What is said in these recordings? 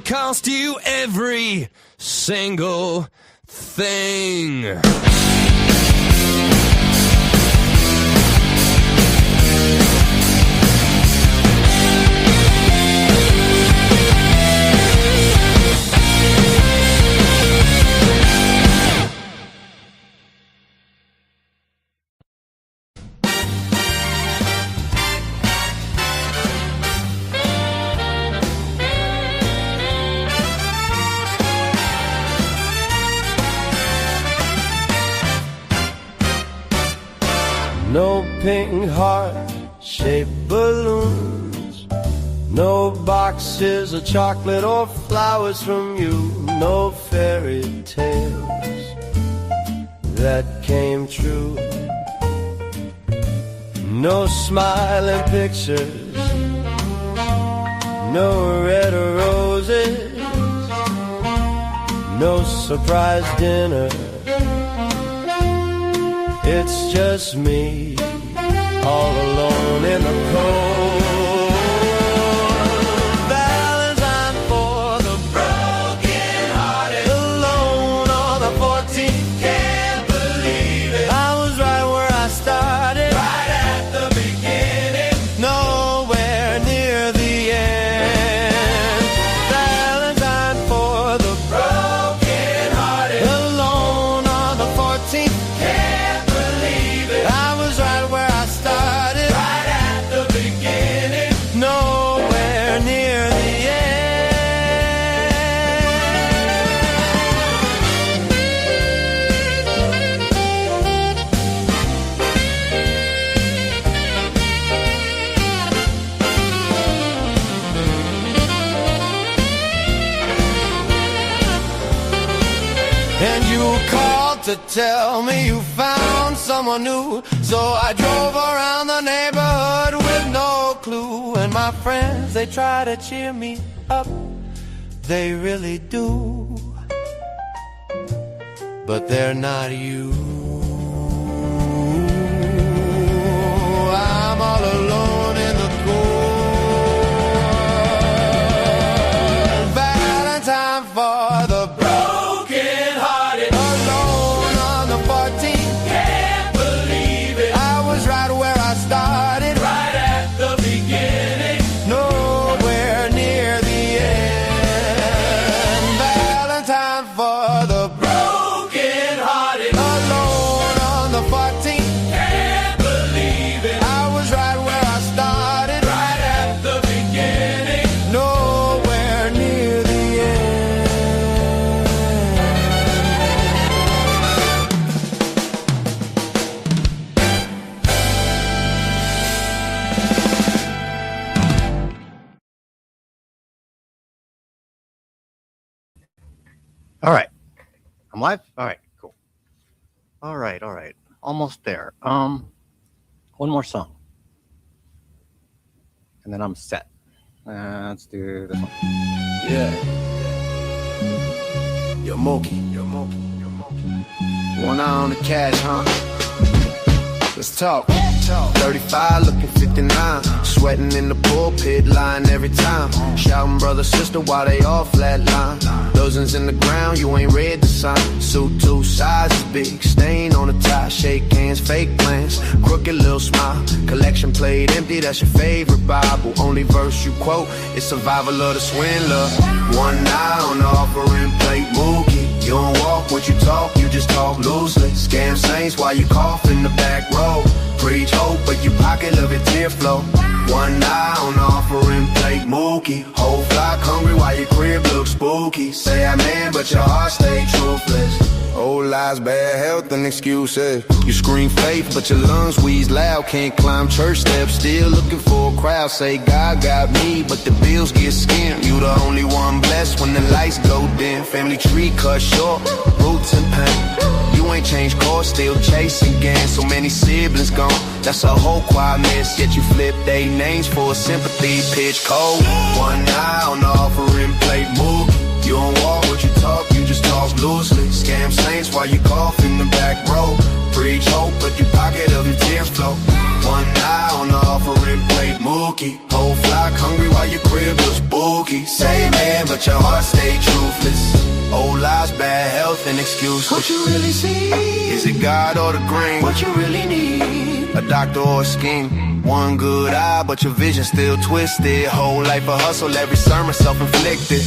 cost you every single thing. No pink heart-shaped balloons, no boxes of chocolate or flowers from you, no fairy tales that came true, no smiling pictures, no red roses, no surprise dinner. It's just me, all alone in the cold. Valentine for the broken-hearted, alone on the 14th. Can't believe it, I was right where I started, right at the beginning, nowhere near the end. Valentine for the broken-hearted, alone on the 14th. And you called to tell me you found someone new, so I drove around the neighborhood with no clue. And my friends, they try to cheer me up, they really do, but they're not you. I'm all alone in the cold. Valentine for the broken-hearted, alone on the 14th. Can't believe it, I was right where I started, right at the beginning, nowhere near the end. Valentine for the broken-hearted, alone on the 14th. Can't believe it, I was right where I started, right at the beginning, nowhere near the All right. I'm live? All right, cool. All right. Almost there. One more song. And then I'm set. Let's do this one. Yeah. Yo, Mookie. One eye on the cash, huh? Let's talk. 35 looking 59, sweating in the pulpit, lying every time, shouting brother sister while they all flatline. Dozens in the ground, you ain't read the sign. Suit 2 sizes big, stain on the tie. Shake hands, fake plans, crooked little smile. Collection plate empty, that's your favorite Bible. Only verse you quote is survival of the swindler. One eye on the offering plate, Mookie. You don't walk what you talk, you just talk loosely. Scam saints while you cough in the back row. Preach hope, but you pocket love it tear flow. One eye on the offering plate, Mookie. Whole flock hungry while your crib looks spooky. Say amen, but your heart stay truthless. Old lies, bad health, and excuses. You scream faith, but your lungs wheeze loud. Can't climb church steps, still looking for a crowd. Say God got me, but the bills get skimmed. You the only one blessed when the lights go dim. Family tree cut short, roots and pain. You ain't changed course, still chasing gains. So many siblings gone, that's a whole choir miss. Yet you flip they names for a sympathy pitch cold. One eye on the offering plate, move. You don't walk what you talk, you just talk loosely. Scam saints while you cough in the back row. Preach hope, but you pocket of your tears flow. One eye on the offering plate, Mookie. Whole flock hungry while your crib looks boogie. Mookie. Same man, but your heart stay truthless. Old lies, bad health, and excuses. What you really see? Is it God or the green? What you really need? A doctor or a scheme? One good eye, but your vision still twisted. Whole life a hustle, every sermon self-inflicted.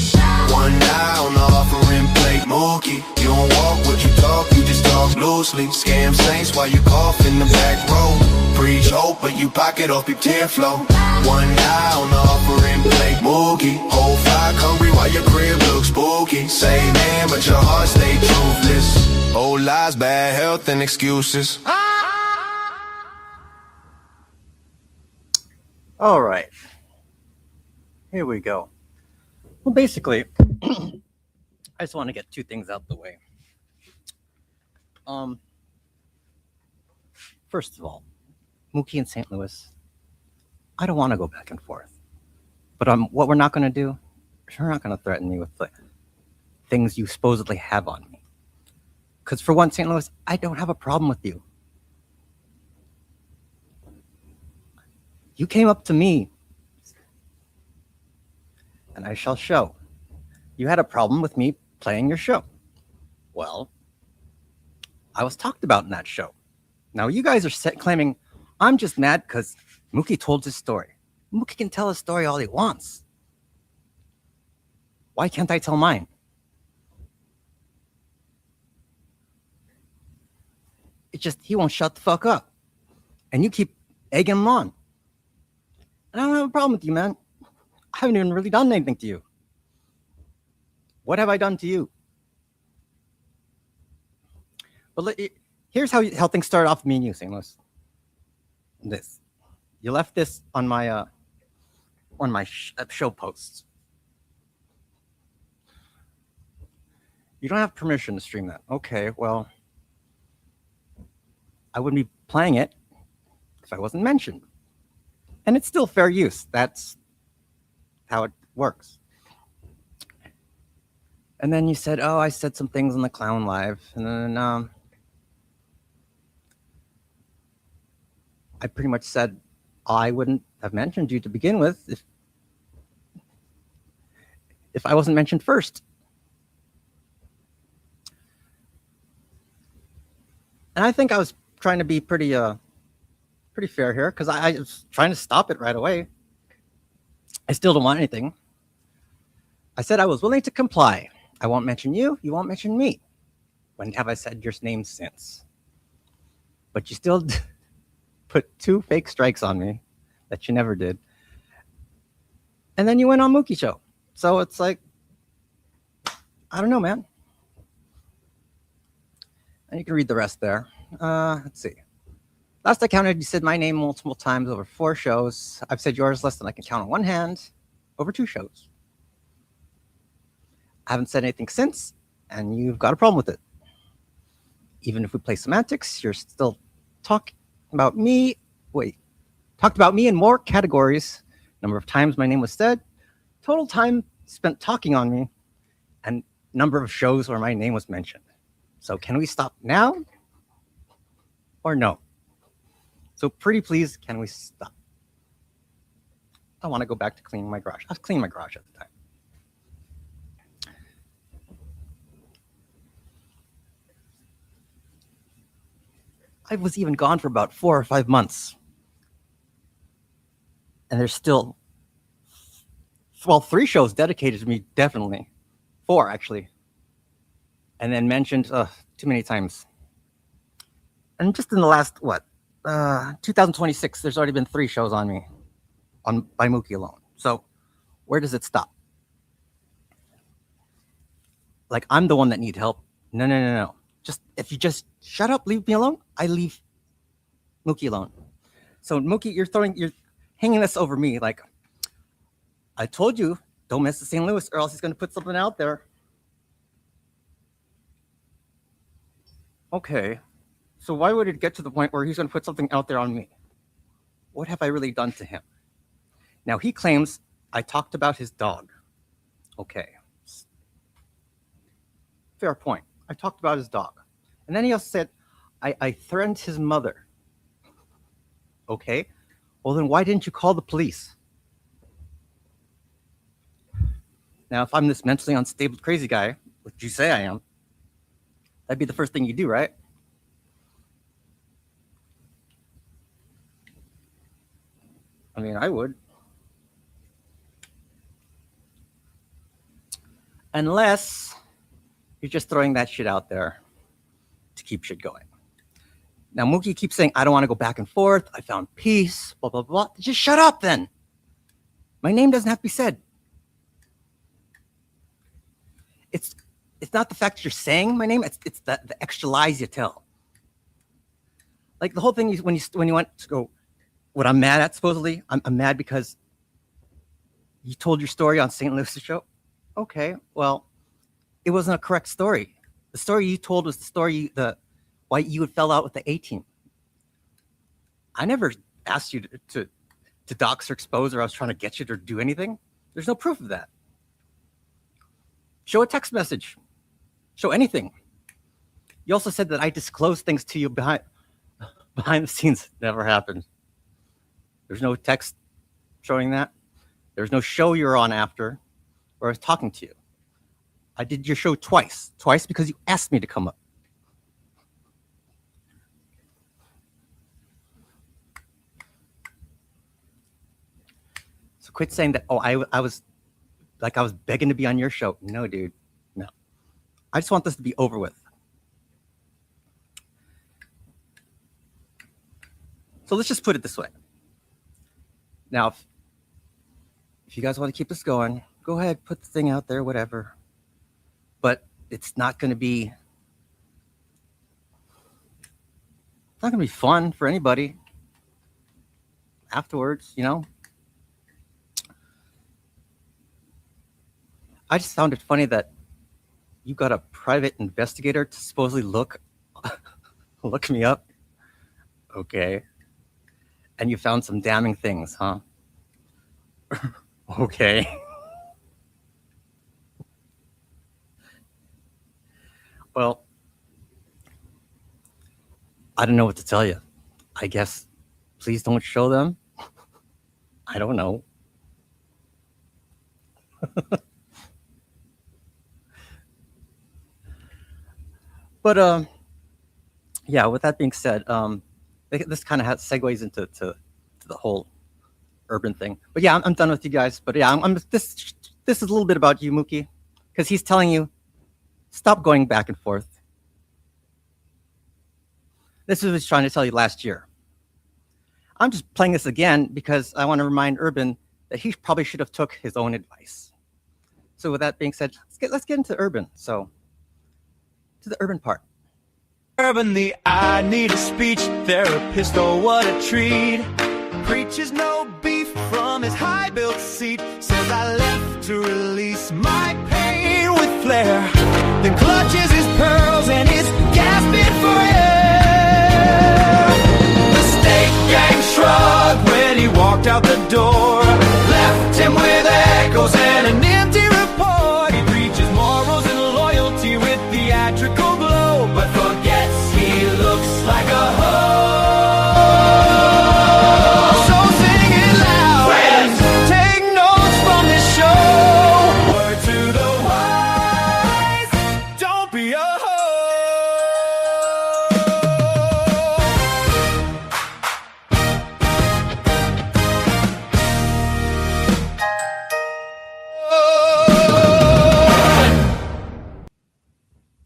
One eye on the offering plate. Mookie, you don't walk what you talk, you just talk loosely. Scam saints while you cough in the back row. Preach hope, but you pocket off your tear flow. One eye on the offering plate. Mookie, whole fire hungry while your crib looks spooky. Same man, but your heart stay truthless. Old lies, bad health, and excuses. All right. Here we go. Well, basically, I just want to get two things out the way. First of all, Mookie in St. Louis, I don't want to go back and forth. But what we're not going to do, you're not going to threaten me with the things you supposedly have on me. Because for one, St. Louis, I don't have a problem with you. You came up to me, and I shall show. You had a problem with me playing your show. Well, I was talked about in that show. Now you guys are claiming I'm just mad because Mookie told his story. Mookie can tell his story all he wants. Why can't I tell mine? It's just he won't shut the fuck up. And you keep egging him on. And I don't have a problem with you, man. I haven't even really done anything to you. What have I done to you? But here's how things started off with me and you, St. Louis. This. You left this on my show posts. You don't have permission to stream that. Okay, well, I wouldn't be playing it if I wasn't mentioned. And it's still fair use. That's how it works. And then you said, oh, I said some things on the Clown Live. And then I pretty much said I wouldn't have mentioned you to begin with if I wasn't mentioned first. And I think I was trying to be pretty fair here because I was trying to stop it right away. I still don't want anything. I said I was willing to comply. I won't mention you. You won't mention me. When have I said your name since? But you still put 2 fake strikes on me that you never did. And then you went on Mookie show. So it's like, I don't know, man. And you can read the rest there. Let's see. Last I counted, you said my name multiple times over 4 shows. I've said yours less than I can count on one hand over 2 shows. I haven't said anything since, and you've got a problem with it. Even if we play semantics, you're still talking about me. Talked about me in more categories. Number of times my name was said, total time spent talking on me, and number of shows where my name was mentioned. So can we stop now or no? So pretty please, can we stop? I want to go back to cleaning my garage. I was cleaning my garage at the time. I was even gone for about 4 or 5 months. And there's still, 3 shows dedicated to me, definitely. 4, actually. And then mentioned too many times. And just in the last, 2026, there's already been 3 shows on me by Mookie alone. So where does it stop? Like, I'm the one that need help. No. If you just shut up, leave me alone, I leave Mookie alone. So Mookie, you're hanging this over me. Like, I told you, don't mess with St. Louis or else he's going to put something out there. Okay. So why would it get to the point where he's going to put something out there on me? What have I really done to him? Now, he claims I talked about his dog. Okay. Fair point. I talked about his dog. And then he also said, I threatened his mother. Okay. Well, then why didn't you call the police? Now, if I'm this mentally unstable, crazy guy, which you say I am, that'd be the first thing you do, right? I mean, I would. Unless you're just throwing that shit out there to keep shit going. Now, Mookie keeps saying, I don't want to go back and forth. I found peace, blah, blah, blah. Just shut up then. My name doesn't have to be said. It's not the fact that you're saying my name. It's the extra lies you tell. Like the whole thing is when you want to go, what I'm mad at supposedly, I'm mad because you told your story on St. Louis' show. Okay, well, it wasn't a correct story. The story you told was the story why you had fell out with the A team. I never asked you to dox or expose, or I was trying to get you to do anything. There's no proof of that. Show a text message. Show anything. You also said that I disclosed things to you behind the scenes. Never happened. There's no text showing that. There's no show you're on after, or I was talking to you. I did your show twice because you asked me to come up. So quit saying that, oh, I was begging to be on your show. No, dude, no. I just want this to be over with. So let's just put it this way. Now, if you guys want to keep this going, go ahead, put the thing out there, whatever. But it's not going to be fun for anybody afterwards, you know? I just found it funny that you got a private investigator to supposedly look me up. Okay. And you found some damning things, huh? Okay. Well, I don't know what to tell you. I guess please don't show them. I don't know. But yeah, with that being said, this kind of segues into the whole urban thing. But yeah, I'm done with you guys. But yeah, this is a little bit about you, Mookie, because he's telling you, stop going back and forth. This is what he's trying to tell you last year. I'm just playing this again because I want to remind Urban that he probably should have took his own advice. So with that being said, let's get into Urban. So to the Urban part. Urban, the I need a speech therapist, oh what a treat. Preaches no beef from his high-built seat. Says I left to release my pain with flair. Then clutches his pearls and is gasping for air. The state gang shrugged when he walked out the door. Left him with echoes and an empty report. He preaches morals and loyalty with theatrical glow, but forgets he looks like a hoe.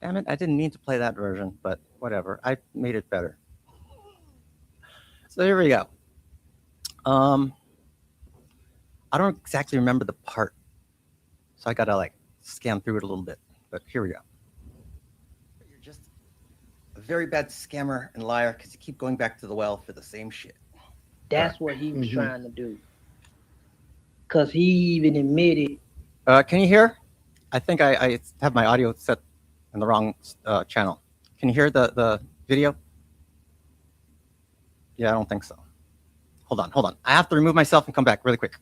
Damn it, I didn't mean to play that version, but whatever. I made it better. So here we go. I don't exactly remember the part, so I gotta like scan through it a little bit, but here we go. You're just a very bad scammer and liar because you keep going back to the well for the same shit. That's what he was trying to do. Because he even admitted. Can you hear? I think I have my audio set in the wrong channel. Can you hear the video? Yeah, I don't think so. Hold on. I have to remove myself and come back really quick.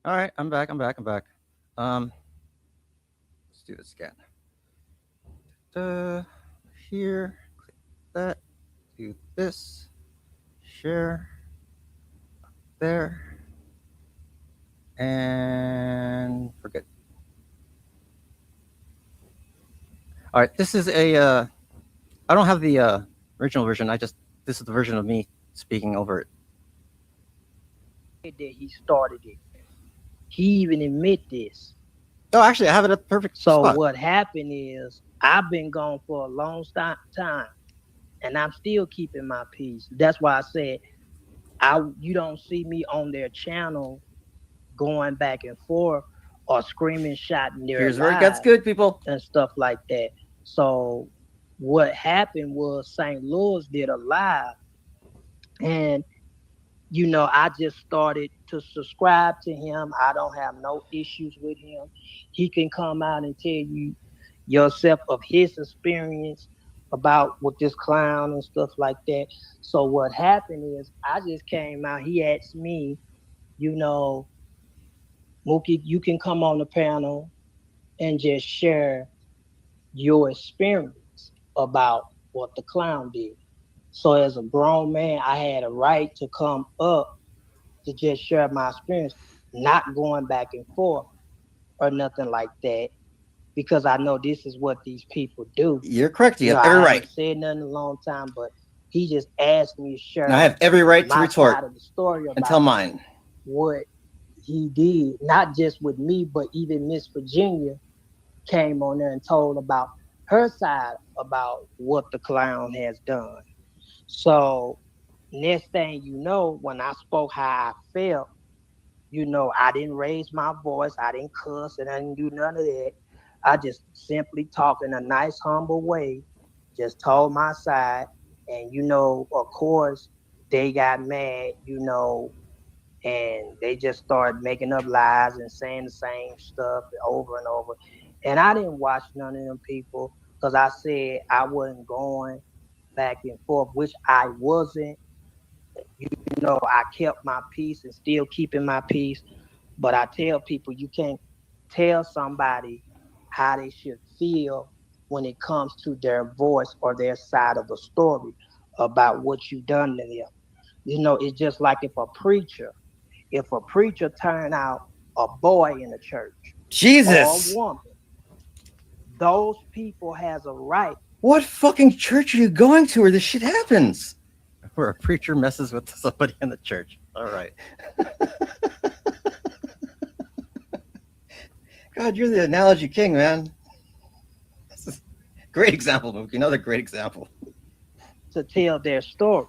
All right, I'm back. Let's do this again. Here, click that, do this, share, there, and forget. All right, this is a. I don't have the original version. This is the version of me speaking over it. That he started it. He even admit this. Oh, actually, I have it at the perfect So spot. what happened is I've been gone for a long time, and I'm still keeping my peace. That's why I said you don't see me on their channel going back and forth or screaming, shouting their Here's where it gets lives good, people. and stuff like that. So what happened was St. Louis did a live, and I just started to subscribe to him. I don't have no issues with him. He can come out and tell you yourself of his experience about with this clown and stuff like that. So what happened is I just came out. He asked me, you know, Mookie, you can come on the panel and just share your experience about what the clown did. So as a grown man, I had a right to come up to just share my experience, not going back and forth or nothing like that, because I know this is what these people do. You're correct. You have I every haven't right. said nothing in a long time, but he just asked me to share And I have every right to my retort side of the story and tell about mine. what he did, not just with me, but even Miss Virginia came on there and told about her side about what the clown has done. So next thing you know, when I spoke how I felt, I didn't raise my voice, I didn't cuss, and I didn't do none of that. I just simply talked in a nice, humble way, just told my side, and of course, they got mad, and they just started making up lies and saying the same stuff over and over. And I didn't watch none of them people because I said I wasn't going back and forth, which I wasn't. I kept my peace and still keeping my peace. But I tell people you can't tell somebody how they should feel when it comes to their voice or their side of the story about what you done to them. It's just like if a preacher turn out a boy in the church or a Jesus. woman, those people has a right. What fucking church are you going to where this shit happens? Where a preacher messes with somebody in the church. All right. God, you're the analogy king, man. This is a great example, Mookie. Another great example. To tell their story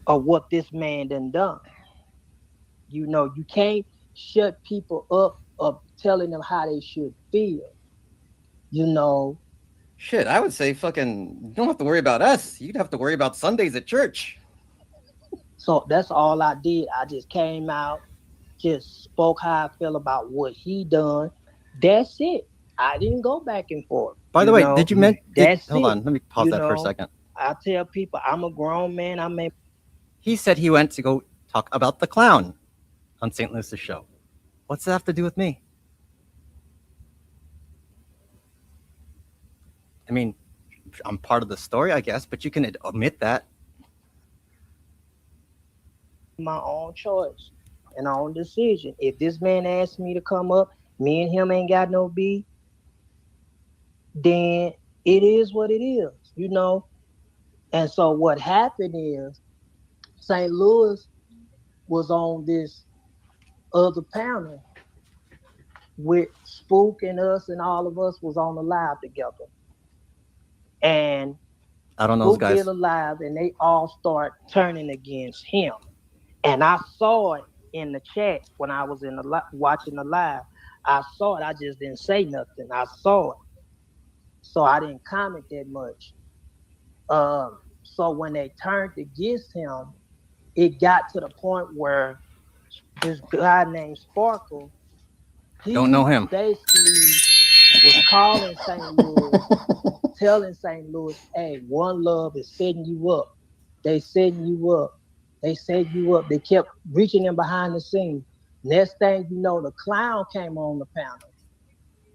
of what this man done. You can't shut people up of telling them how they should feel. Shit, I would say fucking, you don't have to worry about us. You'd have to worry about Sundays at church. So that's all I did. I just came out, just spoke how I feel about what he done. That's it. I didn't go back and forth. By the way, did you mention? Hold on, let me pause that for a second. I tell people I'm a grown man. He said he went to go talk about the clown on St. Louis' show. What's that have to do with me? I mean, I'm part of the story, I guess, but you can omit that. My own choice and own decision. If this man asked me to come up, me and him ain't got no beef, then it is what it is, And so what happened is St. Louis was on this other panel with Spook and us, and all of us was on the live together. And I don't know those guys. Spook did a live, and they all start turning against him. And I saw it in the chat when I was watching the live. I saw it. I just didn't say nothing. I saw it. So I didn't comment that much. So when they turned against him, it got to the point where this guy named Sparkle, he don't know him, basically was calling St. Louis, telling St. Louis, hey, One Love is setting you up. They setting you up. They set you up. They kept reaching in behind the scenes. Next thing you know, the clown came on the panel,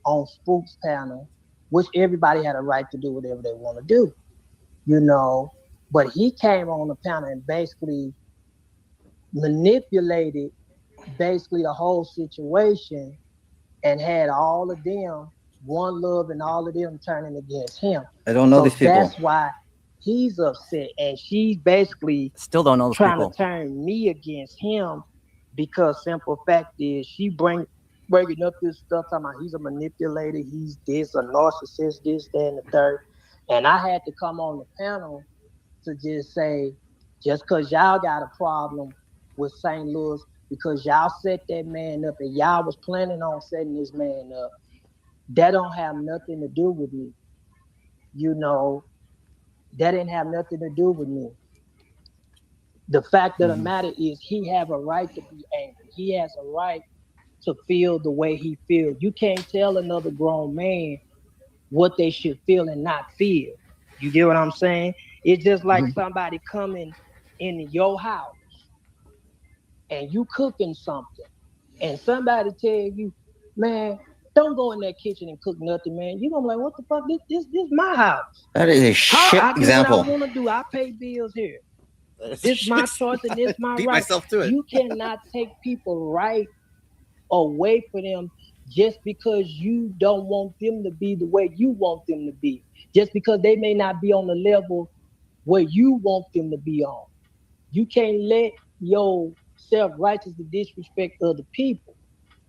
on Spook's panel, which everybody had a right to do whatever they want to do, you know. But he came on the panel and basically manipulated basically the whole situation and had all of them, One Love and all of them turning against him. I don't know So these people. that's why he's upset. And she's basically Still don't know those trying people. to turn me against him because simple fact is she bringing up this stuff talking about he's a manipulator, he's this, a narcissist, this, that, and the third. And I had to come on the panel to just say, just because y'all got a problem with St. Louis, because y'all set that man up and y'all was planning on setting this man up, that don't have nothing to do with me. You know, that didn't have nothing to do with me. The fact of the matter is he have a right to be angry. He has a right to feel the way he feels. You can't tell another grown man what they should feel and not feel. You get what I'm saying? It's just like somebody coming in your house and you cooking something and somebody tell you, man, don't go in that kitchen and cook nothing, man. You gonna be like, what the fuck? This my house. That is a How shit I do example. what I want to do. I pay bills here. This my choice and this my Beat right. myself to it. You cannot take people right away from them just because you don't want them to be the way you want them to be. Just because they may not be on the level where you want them to be on. You can't let your self-righteous disrespect other people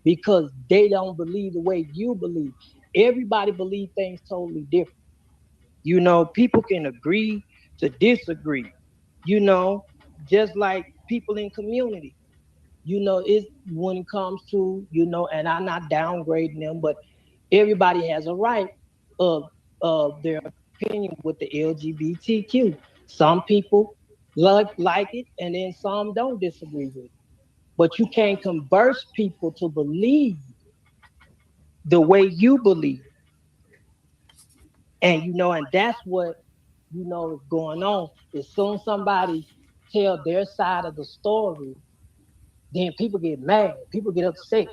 because they don't believe the way you believe. Everybody believe things totally different. You know, people can agree to disagree. You know, just like people in community. You know, it's when it comes to, you know, and I'm not downgrading them, but everybody has a right of their opinion with the LGBTQ. Some people like it and then some don't disagree with it. But you can't converse people to believe the way you believe. And you know, and that's what you know is going on. As soon as somebody tell their side of the story, then people get mad, people get upset,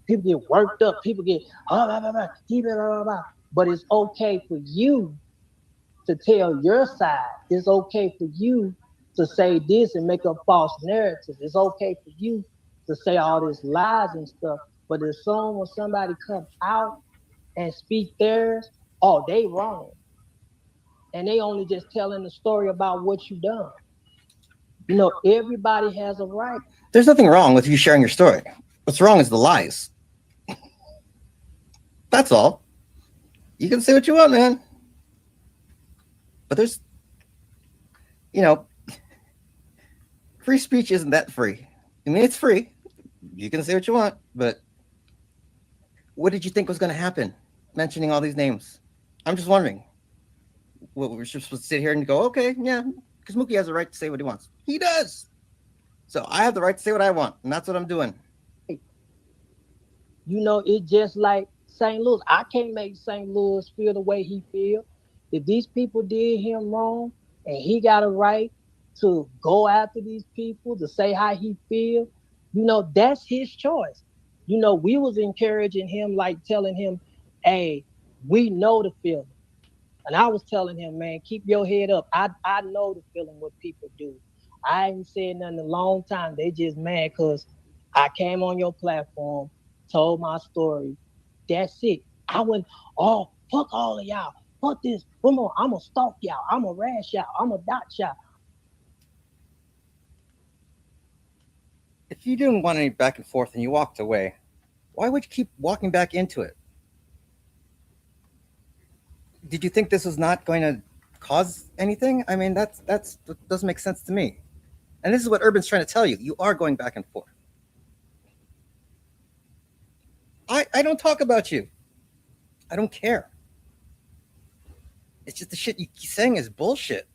people get worked up, people get blah, blah, blah, blah, blah, blah. But it's okay for you to tell your side. It's okay for you to say this and make up false narratives. It's okay for you to say all this lies and stuff. But as soon as somebody come out and speak theirs, oh, they wrong. And they only just telling the story about what you done. You know, everybody has a right. There's nothing wrong with you sharing your story. What's wrong is the lies. That's all. You can say what you want, man. But there's, you know, free speech isn't that free. I mean, it's free. You can say what you want, but what did you think was going to happen mentioning all these names? I'm just wondering. What, we're supposed to sit here and go, okay, yeah, because Mookie has a right to say what he wants. He does. So I have the right to say what I want, and that's what I'm doing. You know, it's just like St. Louis. I can't make St. Louis feel the way he feel. If these people did him wrong and he got a right to go after these people, to say how he feel, you know, that's his choice. You know, we was encouraging him, like telling him, hey, we know the feeling. And I was telling him, man, keep your head up. I know the feeling what people do. I ain't said nothing in a long time. They just mad because I came on your platform, told my story. That's it. I went, oh, fuck all of y'all. Fuck this. I'm going to stalk y'all. I'm going to rash y'all. I'm going to dot y'all. If you didn't want any back and forth and you walked away, why would you keep walking back into it? Did you think this was not going to cause anything? I mean, that doesn't make sense to me. And this is what Urban's trying to tell you. You are going back and forth. I don't talk about you. I don't care. It's just the shit you keep saying is bullshit.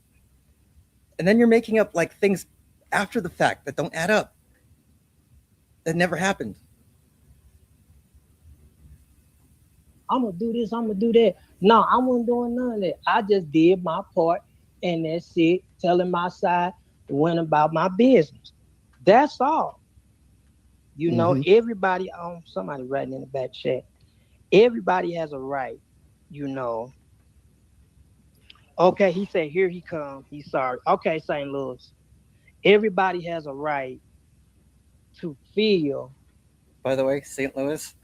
And then you're making up like things after the fact that don't add up. That never happened. I'm going to do this. I'm going to do that. No, I wasn't doing none of that. I just did my part and that's it. Telling my side, went about my business. That's all. You know, everybody somebody writing in the back chat. Everybody has a right, you know. Okay, he said, here he come. He's sorry. Okay, St. Louis. Everybody has a right to feel By the way, St. Louis,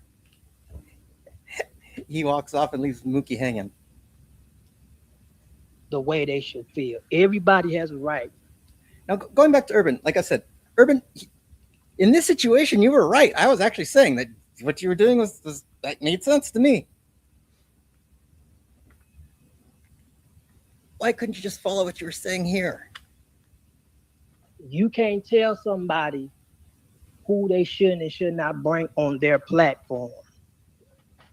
he walks off and leaves Mookie hanging. the way they should feel. Everybody has a right. Now, going back to Urban, like I said, Urban, in this situation, you were right. I was actually saying that what you were doing was that made sense to me. Why couldn't you just follow what you were saying here? You can't tell somebody who they should and should not bring on their platform.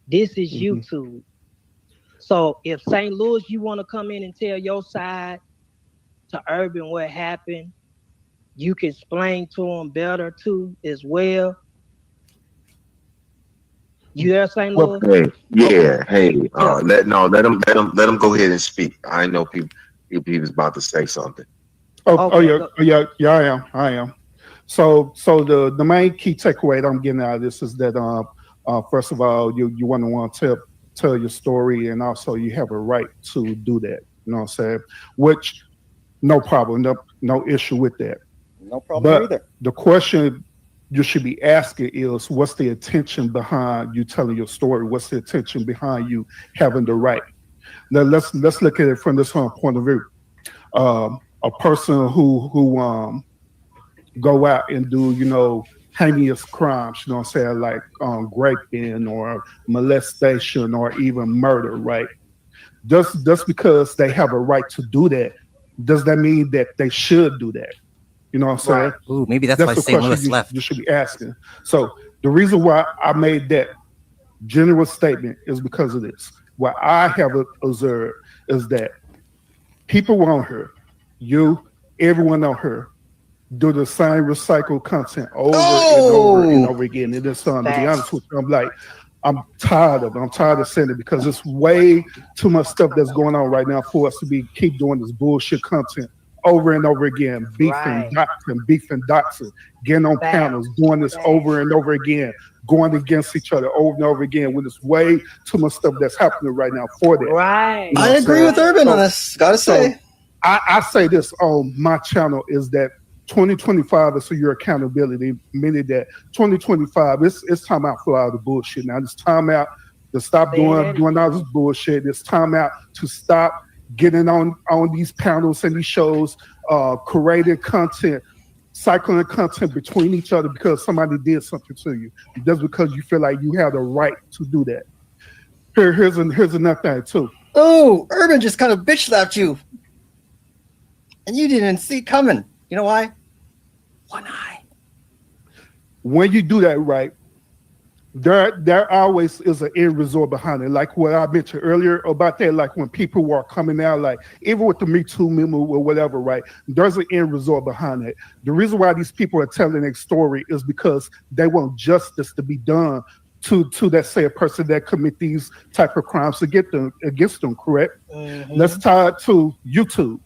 This is YouTube. So if St. Louis, you want to come in and tell your side to Urban what happened, you can explain to them better too as well. You there, St. Louis? Hey, yeah, hey, Yeah. let him go ahead and speak. I know he was about to say something. I am. So the main key takeaway that I'm getting out of this is that first of all, you want to tell your story, and also you have a right to do that. You know what I'm saying? Which no problem, no issue with that. No problem either. The question you should be asking is, what's the intention behind you telling your story? What's the intention behind you having the right? Now let's look at it from this point of view. A person who go out and do heinous crimes, you know what I'm saying, like raping or molestation or even murder, right? Just because they have a right to do that, does that mean that they should do that? You know what I'm saying? Right. Ooh, maybe that's why the St. Louis question left. You should be asking. So the reason why I made that general statement is because of this. What I have observed is that people on here, everyone on here, do the same recycled content over and over and over again. And this to be honest with you, I'm tired of it. I'm tired of saying it because it's way too much stuff that's going on right now for us to keep doing this bullshit content over and over again, beefing, doxing, getting on panels, doing this over and over again, going against each other over and over again, when it's way too much stuff that's happening right now for that. Right. You know I agree with Urban on this, gotta say. I say this on my channel is that 2025 is for your accountability, meaning that 2025, it's time out for all the bullshit now. It's time out to stop doing all this bullshit. It's time out to stop getting on these panels and these shows, creating content, cycling content between each other because somebody did something to you. Just because you feel like you have the right to do that. Here's another thing too. Oh, Urban just kind of bitch slapped you. And you didn't see it coming. You know why? One eye. When you do that right, there always is an end result behind it. Like what I mentioned earlier about that, like when people were coming out, like even with the Me Too movement or whatever, right? There's an end result behind it. The reason why these people are telling their story is because they want justice to be done to that said person that commit these type of crimes against them, correct? Let's tie it to YouTube.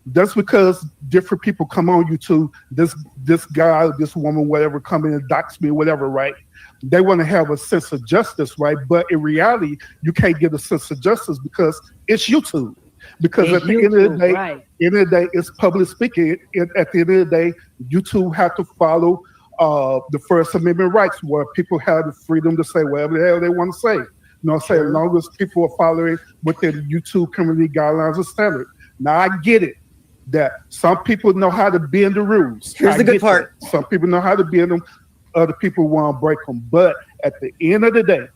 That's because different people come on YouTube, this guy, this woman, whatever, come in and dox me, whatever, right? They want to have a sense of justice, right? But in reality, you can't get a sense of justice because it's YouTube. Because at the end of the day, it's public speaking. At the end of the day, YouTube have to follow the First Amendment rights, where people have the freedom to say whatever the hell they want to say. You know what I'm saying? As long as people are following within YouTube community guidelines and standards. Now, I get it that some people know how to bend the rules. Here's the good part. That. Some people know how to bend them. Other people want to break them. But at the end of the day,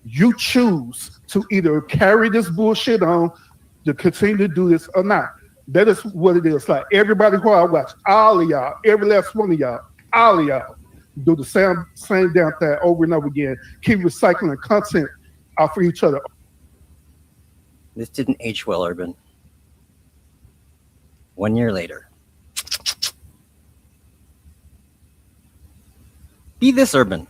you choose to either carry this bullshit on, to continue to do this or not. That is what it is. Like everybody who I watch, all of y'all, every last one of y'all, all of y'all, do the same damn thing over and over again. Keep recycling content off of each other. This didn't age well, Urban. 1 year later. Be this Urban,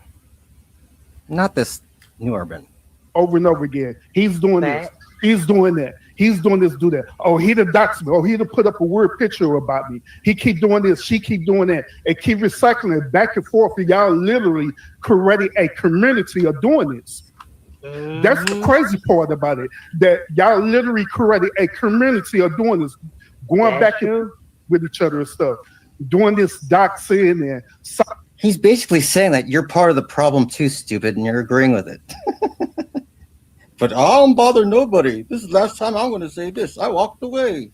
not this new Urban. Over and over again. He's doing this. He's doing that. He's doing this, do that. Oh, he done dox me. Oh, he done put up a word picture about me. He keep doing this. She keep doing that. And keep recycling it back and forth. And y'all literally creating a community of doing this. That's the crazy part about it. That y'all literally created a community of doing this. Going back and forth with each other and stuff. Doing this doxing and... He's basically saying that you're part of the problem too, stupid, and you're agreeing with it. But I don't bother nobody. This is the last time I'm going to say this. I walked away.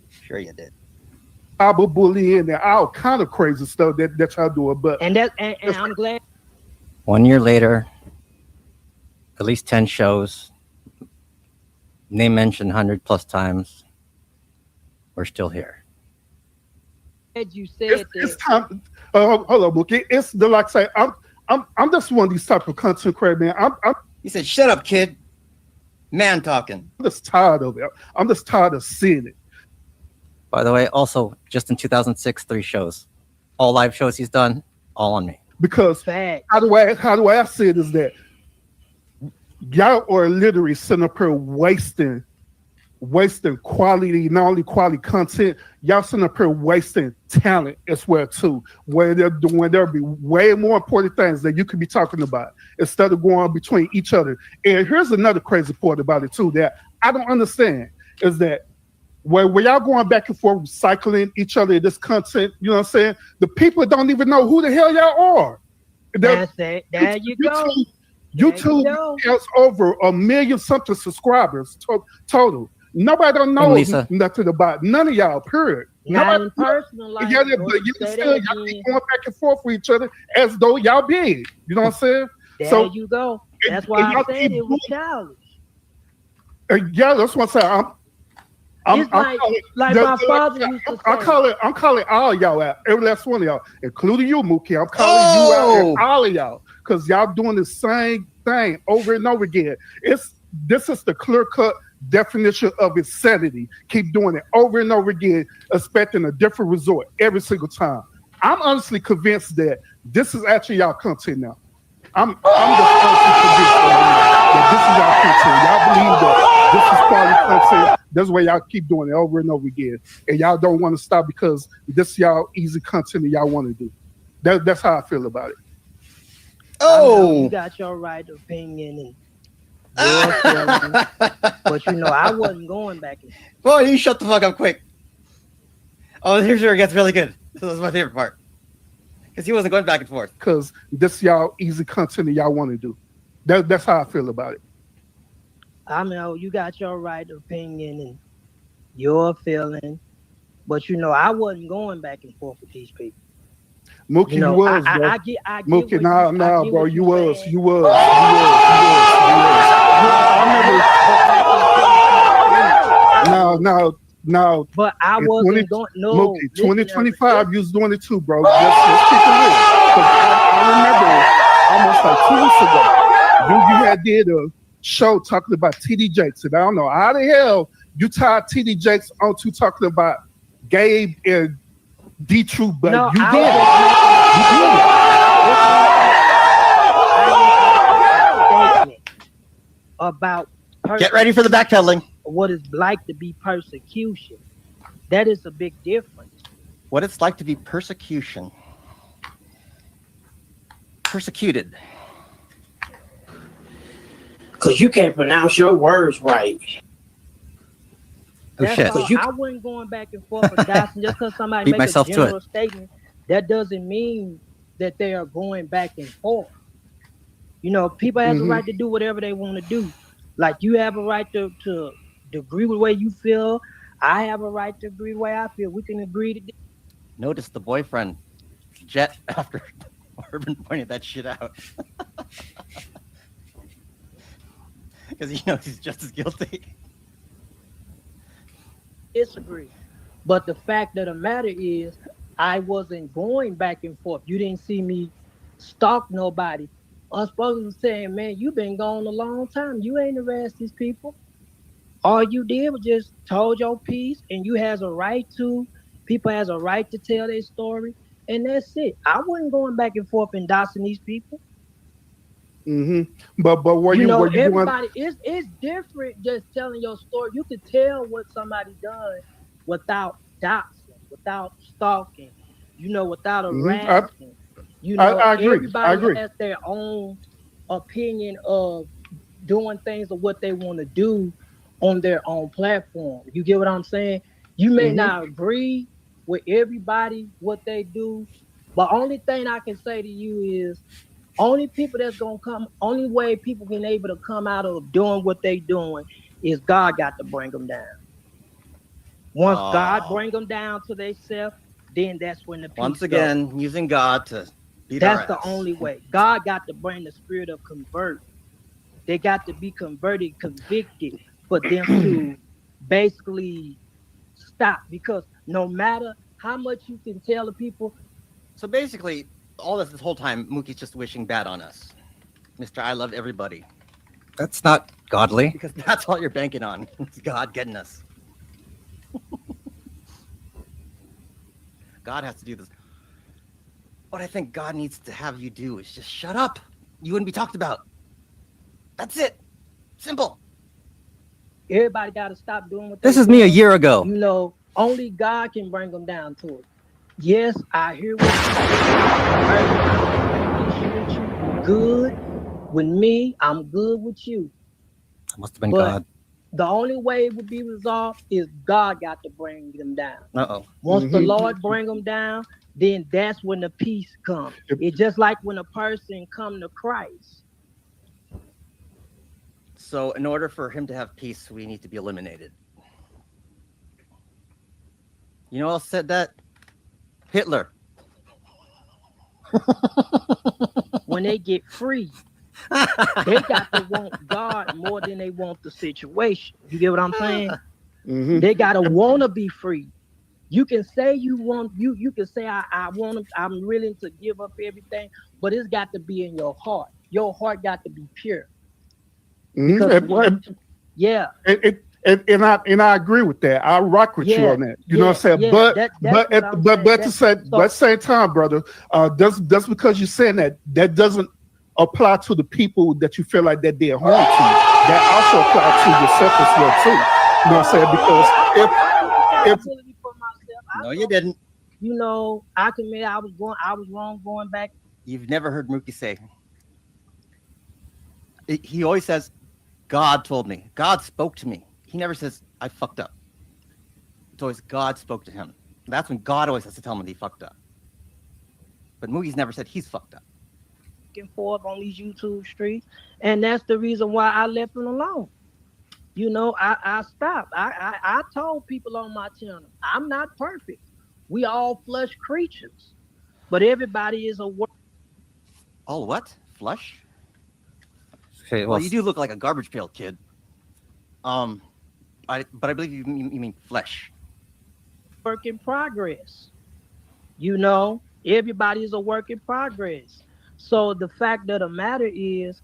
Sure you did. Cyberbullying and all kind of crazy stuff that y'all doing. But and I'm glad. 1 year later, at least 10 shows, name mentioned 100+ times. We're still here. You said it's time. Hold on, Mookie. It's the like say I'm just one of these type of content creators, man. He said, "Shut up, kid." Man talking. I'm just tired of it. I'm just tired of seeing it. By the way, also just in 2006, 3 shows, all live shows he's done, all on me. Because how do I see it is that y'all are literally sitting up here wasting quality, not only quality content, y'all sitting up here wasting talent as well too. Where there'll be way more important things that you could be talking about instead of going between each other. And here's another crazy part about it too that I don't understand is that where y'all going back and forth recycling each other this content, you know what I'm saying? The people don't even know who the hell y'all are. That's it. There you go. YouTube has over 1 million something subscribers total. Nobody don't know nothing about none of y'all, period. Not in personal life. Yeah, but you still y'all keep going back and forth with each other as though y'all big. You know what I'm saying? There you go. That's why I said it was childish. Yeah, that's what I'm saying. It's like my father used to say. I'm calling all y'all out, every last one of y'all, including you, Mookie. I'm calling you out, and all of y'all, because y'all doing the same thing over and over again. This is the clear-cut definition of insanity. Keep doing it over and over again, expecting a different result every single time. I'm honestly convinced that this is actually y'all content now. I'm just honestly convinced that this is y'all content. Y'all believe that this is quality content. That's why y'all keep doing it over and over again. And y'all don't want to stop because this is y'all easy content that y'all want to do. That's how I feel about it. Oh, you got your right opinion and but I wasn't going back. Boy, you shut the fuck up quick. Oh, here's where it gets really good. This was my favorite part. Because he wasn't going back and forth. Because this y'all easy content that y'all want to do. That's how I feel about it. I know you got your right opinion and your feeling, but I wasn't going back and forth with these people. Mookie, you was, bro. I get Mookie, nah, bro. You was. No. But I wasn't going. No, Mookie, 2025, you was doing it too, bro. Let's keep it real. I remember almost like 2 weeks ago, you had did a show talking about TD Jakes, and I don't know how the hell you tied TD Jakes onto talking about Gabe and D-True, but no, you did it. About get ready for the backpedaling. What it's like to be persecution. That is a big difference. What it's like to be persecuted. Because you can't pronounce your words right. That's why I wasn't going back and forth with Dyson just because somebody makes a general statement. That doesn't mean that they are going back and forth. People have the right to do whatever they want to do. Like you have a right to agree with the way you feel. I have a right to agree the way I feel. We can agree to. Notice the boyfriend jet after Urban pointed that shit out. Because he knows he's just as guilty. Disagree. But the fact of the matter is, I wasn't going back and forth. You didn't see me stalk nobody. I'm supposed to say, man, you've been gone a long time. You ain't harassed these people. All you did was just told your piece, and you has a right to. People has a right to tell their story, and that's it. I wasn't going back and forth and doxing these people. But were You you know, were you going? everybody it's different just telling your story. You can tell what somebody done without doxing, without stalking, without I, harassing. I agree. I Everybody agree. has their own opinion of doing things of what they want to do on their own platform. You get what I'm saying? You may hmm not agree with everybody what they do, but only thing I can say to you is only people that's gonna come, only way people can able to come out of doing what they doing is God got to bring them down. Once God Oh, bring them down to themselves, then that's when the once peace goes. again, using God to beat our That's the ass. only way. God got to bring the spirit of convert. They got to be converted, convicted for them to basically stop. Because no matter how much you can tell the people, So basically, all this whole time, Mookie's just wishing bad on us. Mr. I love everybody. That's not godly. Because that's all you're banking on. It's God getting us. God has to do this. What I think God needs to have you do is just shut up. You wouldn't be talked about. That's it. Simple. everybody got to stop doing what This they is me a doing. year ago. Only God can bring them down to it. Yes, I hear what you're saying. I issue with you. You good with me. I'm good with you. Must have been But God. the only way it would be resolved is God got to bring them down. Uh-oh. Once the Mhm. Lord bring them down, then that's when the peace comes. It's just like when a person come to Christ. So in order for him to have peace, we need to be eliminated. You know who else said that? Hitler. When they get free, they got to want God more than they want the situation. You get what I'm saying? Mhm. They gotta want to be free. You can say you want you can say I want to, I'm willing to give up everything, but it's got to be in your heart. Your heart got to be pure. Because what yeah, And I agree with that. I rock with you yeah, on that. You know what I'm saying? yeah. That's what I'm saying. But at the same time, brother, that's because you're saying that doesn't apply to the people that you feel like that did harm to you. That also applies to yourself as well too. You know what I'm saying? Because I if accountability for myself. No, you didn't. I can admit I was wrong going back. You've never heard Mookie say. He always says, God told me. God spoke to me. He never says, I fucked up. It's always God spoke to him. That's when God always has to tell him that he fucked up. But Mookie's never said he's fucked up. And forth on these YouTube streets, and that's the reason why I left them alone. I stopped. I told people on my channel, I'm not perfect. We all flesh creatures, but everybody is a work. All what? Flush? Okay, Well, you do look like a garbage pail kid. But I believe you mean flesh. Work in progress. Everybody is a work in progress. So the fact of the matter is,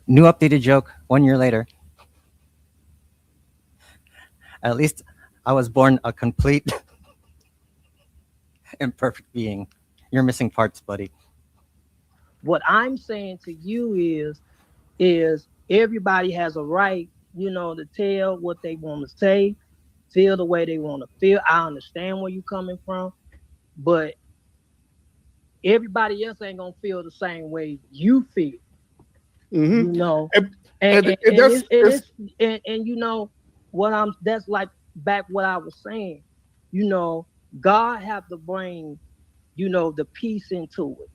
new updated joke 1 year later. At least I was born a complete imperfect being. You're missing parts, buddy. what I'm saying to you is everybody has a right, to tell what they want to say, feel the way they want to feel. I understand where you're coming from, but everybody else ain't gonna feel the same way you feel, mhm. you know. And, And and that's it's, what I'm that's like back what I was saying, you know, God have to bring, the peace into it.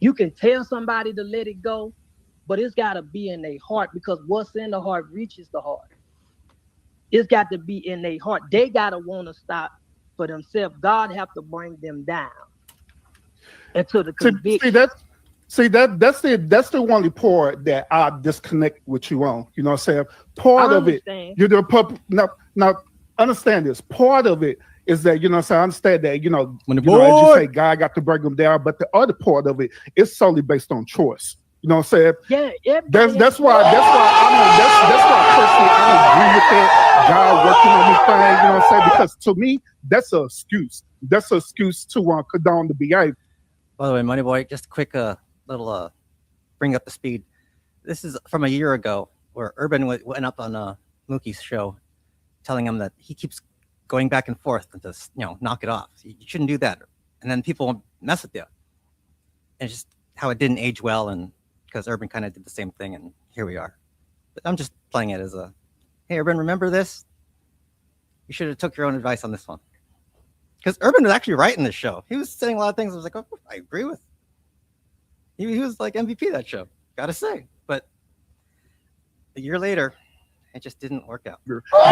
You can tell somebody to let it go, but it's gotta be in their heart because what's in the heart reaches the heart. It's got to be in their heart. They gotta want to stop for themselves. God have to bring them down into the see conviction. that's the only part that I disconnect with you on. You know what I'm saying? Part I of it, understand. you're the pup. Now understand this. Part of it is that, what I'm saying, I understand that, as you say, God got to break them down, but the other part of it is solely based on choice. You know what I'm saying? Yeah, That's why personally I don't agree with that God working on me thing. You know what I'm saying? Because to me, that's an excuse. That's an excuse to condone the behavior. By the way, Money Boy, just a quick little bring up the speed. This is from a year ago where Urban went up on Mookie's show telling him that he keeps going back and forth and just, knock it off. You shouldn't do that. And then people won't mess with you. And it's just how it didn't age well, and because Urban kind of did the same thing, and here we are. But I'm just playing it as a, hey, Urban, remember this? You should have took your own advice on this one. Because Urban was actually right in this show. He was saying a lot of things I was like, oh, I agree with. He was like MVP that show, gotta say. But a year later, it just didn't work out. If you truly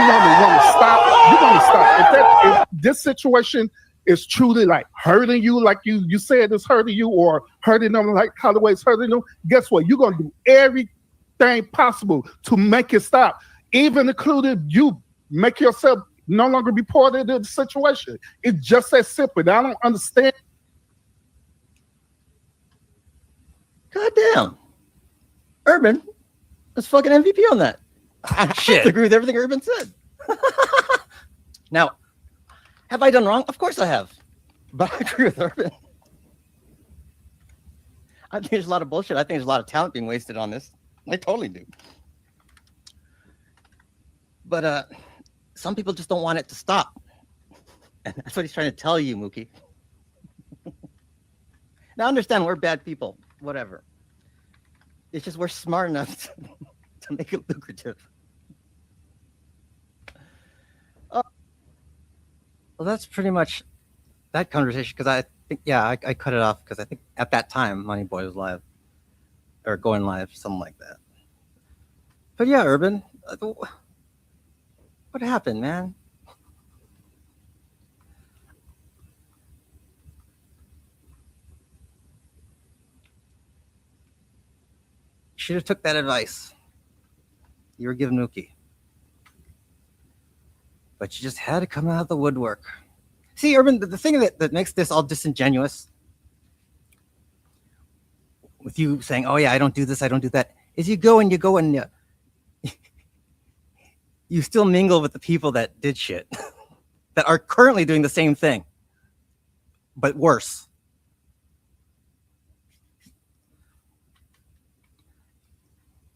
want to stop, you're going to stop. If this situation is truly like hurting you, like you said it's hurting you, or hurting them like Holloway's hurting them, guess what? You're going to do everything possible to make it stop, even including you make yourself no longer be part of the situation. It's just that simple. I don't understand. Goddamn. Urban was fucking MVP on that. Shit. I agree with everything Urban said. Now, have I done wrong? Of course I have. But I agree with Urban. I think there's a lot of bullshit. I think there's a lot of talent being wasted on this. I totally do. But some people just don't want it to stop. And that's what he's trying to tell you, Mookie. Now, understand, we're bad people. Whatever. It's just we're smart enough to make it lucrative. Well, that's pretty much that conversation, because I think, I cut it off because I think at that time Money Boy was live or going live, something like that. But yeah, Urban, what happened, man? Should have took that advice you were giving Mookie. But you just had to come out of the woodwork. See, Urban, the thing that makes this all disingenuous with you saying, oh yeah, I don't do this, I don't do that, is you go and you still mingle with the people that did shit, that are currently doing the same thing, but worse.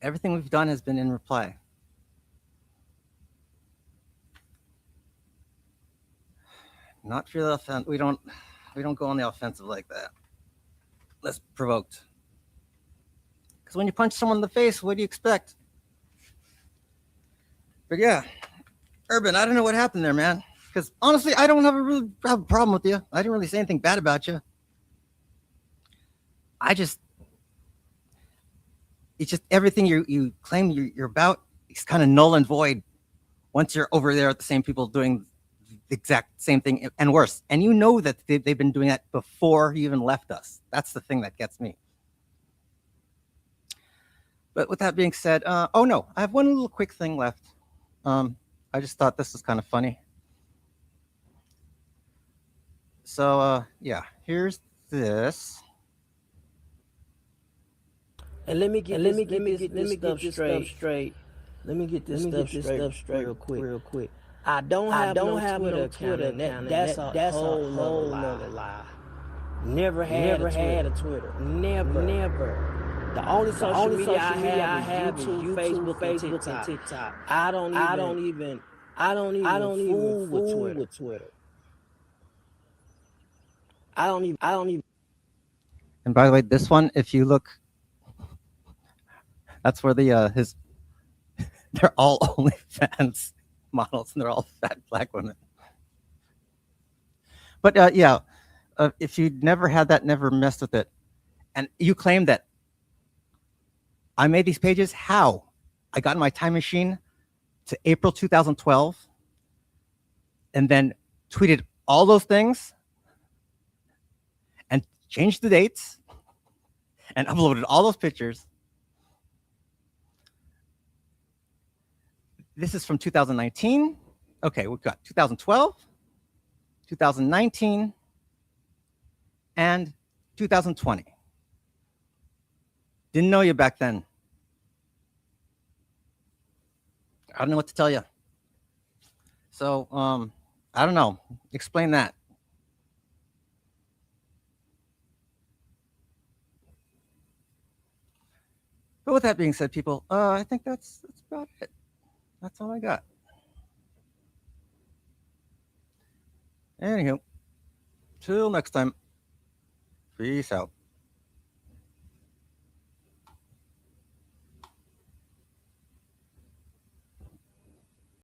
Everything we've done has been in reply. Not for the offense. We don't go on the offensive like that. Less provoked. Because when you punch someone in the face, what do you expect? But yeah, Urban, I don't know what happened there, man. Because honestly, I don't have a problem with you. I didn't really say anything bad about you. It's just everything you claim you're about is kind of null and void once you're over there at the same people doing the exact same thing and worse. And you know that they've been doing that before you even left us. That's the thing that gets me. But with that being said, oh no, I have one little quick thing left. I just thought this was kind of funny. So yeah, here's this. And let me get this stuff straight. Let me get this stuff straight real quick. I don't have no Twitter account. That's a whole nother lie. Never had a Twitter. Never. The only social media I have is YouTube, Facebook, and TikTok. I don't even fool with Twitter. I don't even. And by the way, this one, if you look, that's where they're all OnlyFans models, and they're all fat black women. But if you never had that, never messed with it, and you claim that I made these pages, how? I got in my time machine to April 2012 and then tweeted all those things and changed the dates and uploaded all those pictures. This is from 2019. Okay, we've got 2012, 2019, and 2020. Didn't know you back then. I don't know what to tell you. So, I don't know. Explain that. But with that being said, people, I think that's about it. That's all I got. Anywho, till next time, peace out.